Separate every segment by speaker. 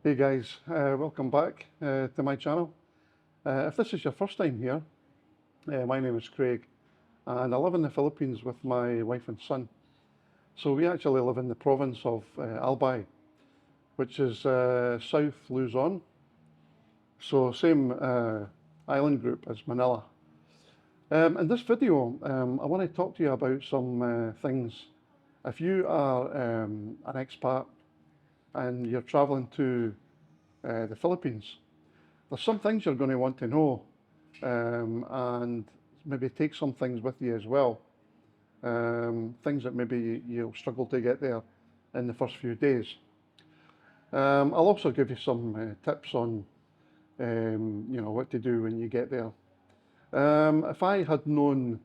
Speaker 1: Hey guys, welcome back to my channel. If this is your first time here, my name is Craig and I live in the Philippines with my wife and son. So we actually live in the province of Albay, which is South Luzon. So same island group as Manila. In this video, I want to talk to you about some things. If you are an expat and you're traveling to the Philippines, there's some things you're going to want to know, and maybe take some things with you as well. Things that maybe you'll struggle to get there in the first few days. I'll also give you some tips on what to do when you get there. If I had known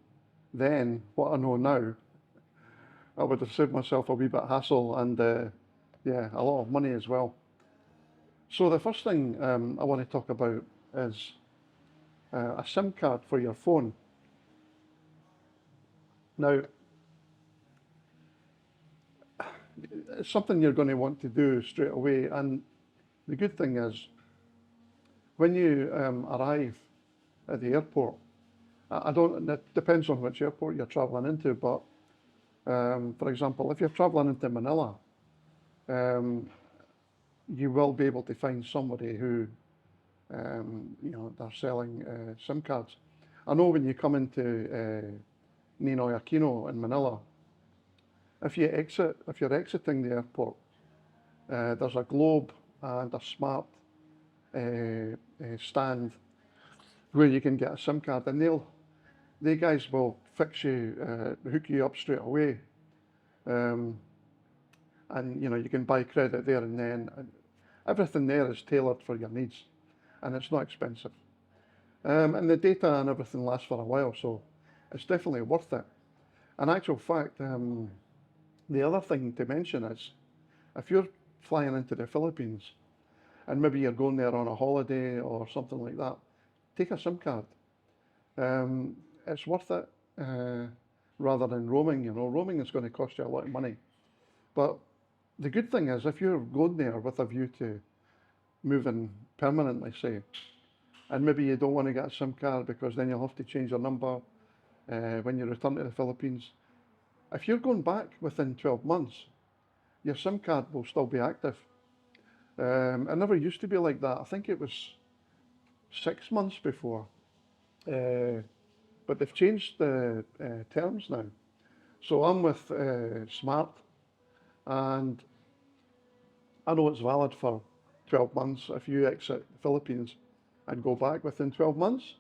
Speaker 1: then what I know now, I would have saved myself a wee bit of hassle and yeah, a lot of money as well. So the first thing I want to talk about is a SIM card for your phone. Now, it's something you're going to want to do straight away, and the good thing is when you arrive at the airport, I don't, it depends on which airport you're traveling into, but for example, if you're traveling into Manila, you will be able to find somebody who they're selling SIM cards. I know when you come into Ninoy Aquino in Manila, if you're exiting the airport, there's a globe and a smart stand where you can get a SIM card, and they guys will hook you up straight away, and you can buy credit there and then. Everything there is tailored for your needs, and it's not expensive. And the data and everything lasts for a while, so it's definitely worth it. In actual fact, the other thing to mention is if you're flying into the Philippines and maybe you're going there on a holiday or something like that, take a SIM card. It's worth it rather than roaming. Roaming is going to cost you a lot of money. But the good thing is if you're going there with a view to moving permanently, say, and maybe you don't want to get a SIM card because then you'll have to change your number when you return to the Philippines. If you're going back within 12 months, your SIM card will still be active. It never used to be like that. I think it was 6 months before, but they've changed the terms now. So I'm with Smart, and I know it's valid for 12 months. If you exit the Philippines and go back within 12 months,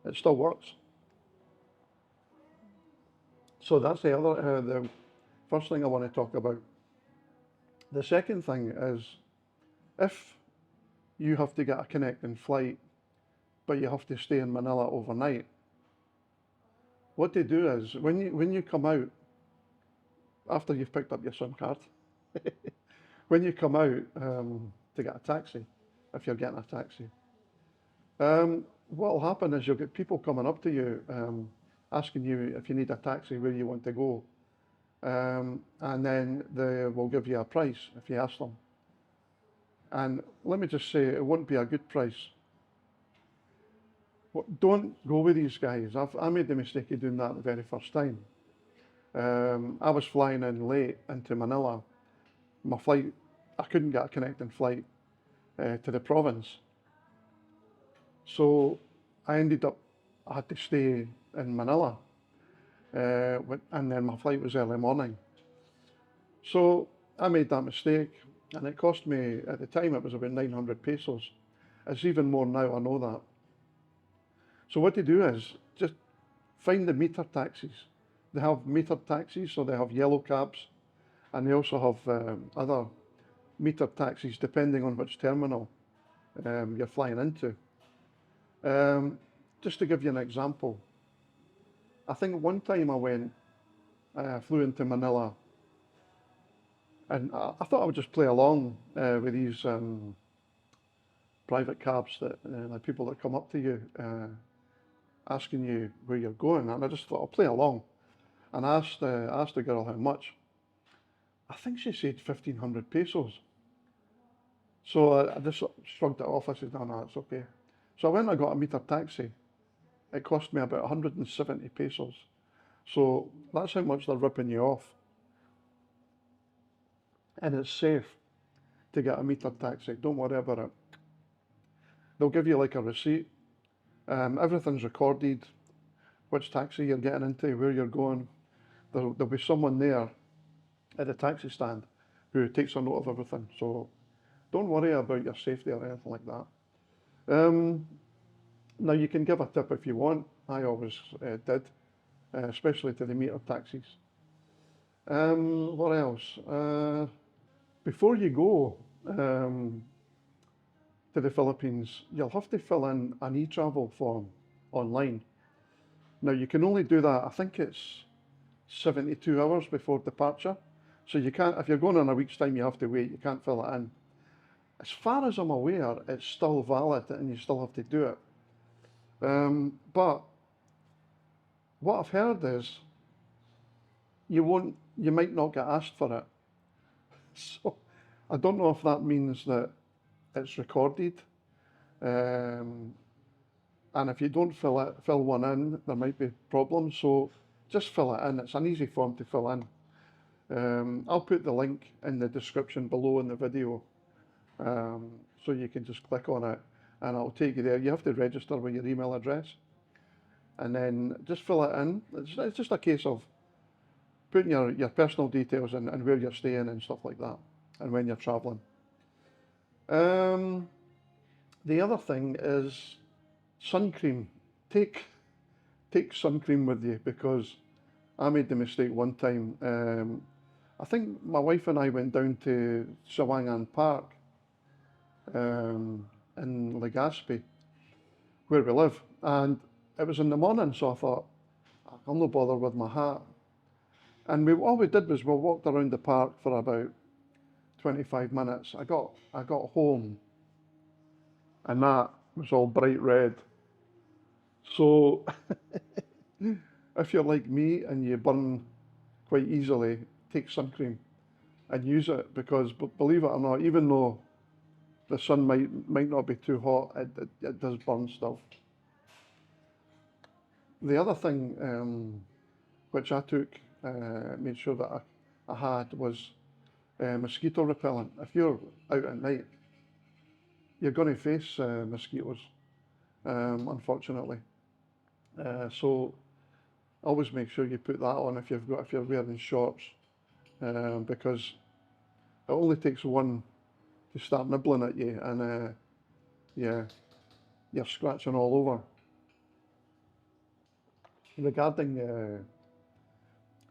Speaker 1: it still works. So that's the first thing I want to talk about. The second thing is if you have to get a connecting flight, but you have to stay in Manila overnight, what they do is when you come out, after you've picked up your SIM card, when you come out to get a taxi, if you're getting a taxi, what will happen is you'll get people coming up to you asking you if you need a taxi, where you want to go, and then they will give you a price if you ask them. And let me just say, it won't be a good price. Don't go with these guys. I made the mistake of doing that the very first time. I was flying in late into Manila. My flight, I couldn't get a connecting flight to the province. So I had to stay in Manila, and then my flight was early morning. So I made that mistake, and it cost me, at the time it was about 900 pesos. It's even more now, I know that. So what they do is just find the meter taxis. They have meter taxis, so they have yellow cabs, and they also have other meter taxis depending on which terminal you're flying into. Just to give you an example, I think one time I flew into Manila, and I thought I would just play along with these private cabs that like people that come up to you asking you where you're going, and I just thought I'll play along, and I asked the girl how much. I think she said 1,500 pesos. So I just shrugged it off. I said, no, no, it's okay. So I went and I got a meter taxi. It cost me about 170 pesos. So that's how much they're ripping you off. And it's safe to get a meter taxi. Don't worry about it. They'll give you like a receipt. Everything's recorded, which taxi you're getting into, where you're going. There'll be someone there at the taxi stand who takes a note of everything. So don't worry about your safety or anything like that. Now you can give a tip if you want. I always did, especially to the meter taxis. What else? Before you go to the Philippines, you'll have to fill in an e-travel form online. Now you can only do that, I think it's 72 hours before departure. So you can't, if you're going in a week's time, you have to wait, you can't fill it in. As far as I'm aware, it's still valid and you still have to do it. But what I've heard is you might not get asked for it. So I don't know if that means that it's recorded. And if you don't fill one in, there might be problems. So just fill it in. It's an easy form to fill in. I'll put the link in the description below in the video, so you can just click on it and it'll take you there. You have to register with your email address and then just fill it in. It's just a case of putting your personal details and where you're staying and stuff like that, and when you're traveling. The other thing is sun cream. Take sun cream with you, because I made the mistake one time. I think my wife and I went down to Sawangan Park in Legazpi, where we live, and it was in the morning, so I thought, I'll not bother with my hat. And all we did was we walked around the park for about 25 minutes. I got home, and that was all bright red. So if you're like me and you burn quite easily, take sun cream and use it, because believe it or not, even though the sun might not be too hot, it does burn stuff. The other thing which I took, made sure that I had, was mosquito repellent. If you're out at night, you're going to face mosquitoes, unfortunately. So always make sure you put that on if you're wearing shorts, because it only takes one to start nibbling at you, and yeah, you're scratching all over. Regarding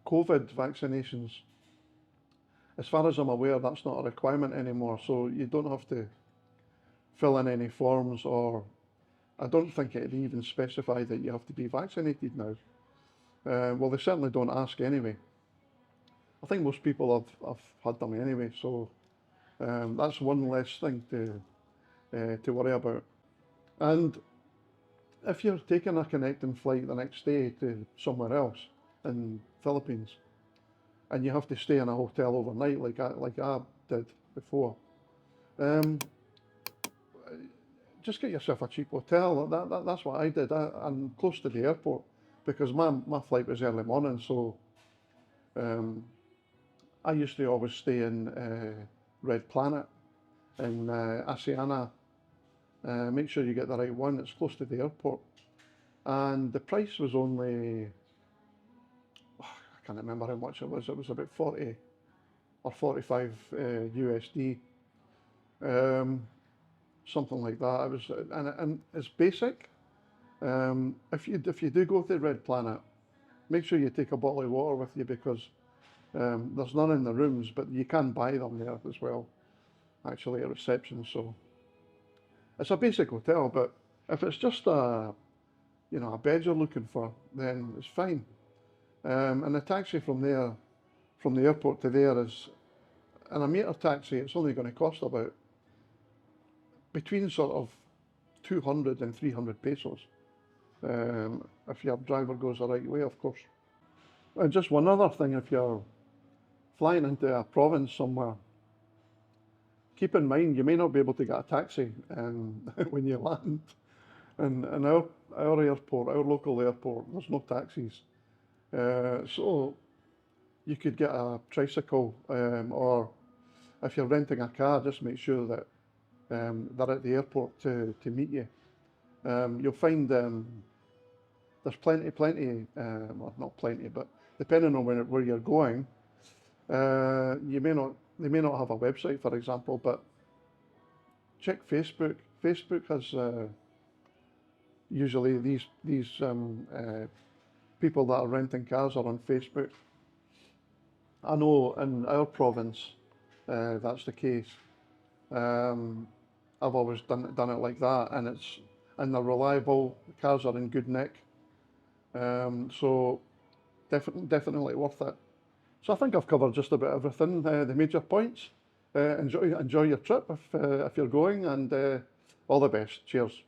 Speaker 1: COVID vaccinations, as far as I'm aware, that's not a requirement anymore, so you don't have to fill in any forms, or I don't think it even specify that you have to be vaccinated now. Well, they certainly don't ask anyway. I think most people have had them anyway, so that's one less thing to worry about. And if you're taking a connecting flight the next day to somewhere else in Philippines, and you have to stay in a hotel overnight, like I did before, just get yourself a cheap hotel. That's what I did. I'm close to the airport, because my flight was early morning, so I used to always stay in Red Planet in Asiana. Make sure you get the right one. It's close to the airport, and the price was only, I can't remember how much it was. It was about 40 or 45 USD, something like that. It was, and it's basic. If you do go to Red Planet, make sure you take a bottle of water with you, because there's none in the rooms, but you can buy them there as well, actually, at reception. So it's a basic hotel, but if it's just a bed you're looking for, then it's fine. And the taxi from there, from the airport to there, is, in a meter taxi, it's only going to cost about between sort of 200 and 300 pesos, if your driver goes the right way, of course. And just one other thing, if you're flying into a province somewhere, keep in mind you may not be able to get a taxi when you land. And in our airport, our local airport, there's no taxis. So you could get a tricycle, or if you're renting a car, just make sure that they're at the airport to meet you. You'll find there's plenty, well, not plenty, but depending on where you're going, they may not have a website, for example, but check Facebook. Facebook has usually these people that are renting cars are on Facebook. I know in our province that's the case. I've always done it like that, and they're reliable. The cars are in good nick, so definitely worth it. So I think I've covered just about everything, the major points. Enjoy your trip if you're going, and all the best. Cheers.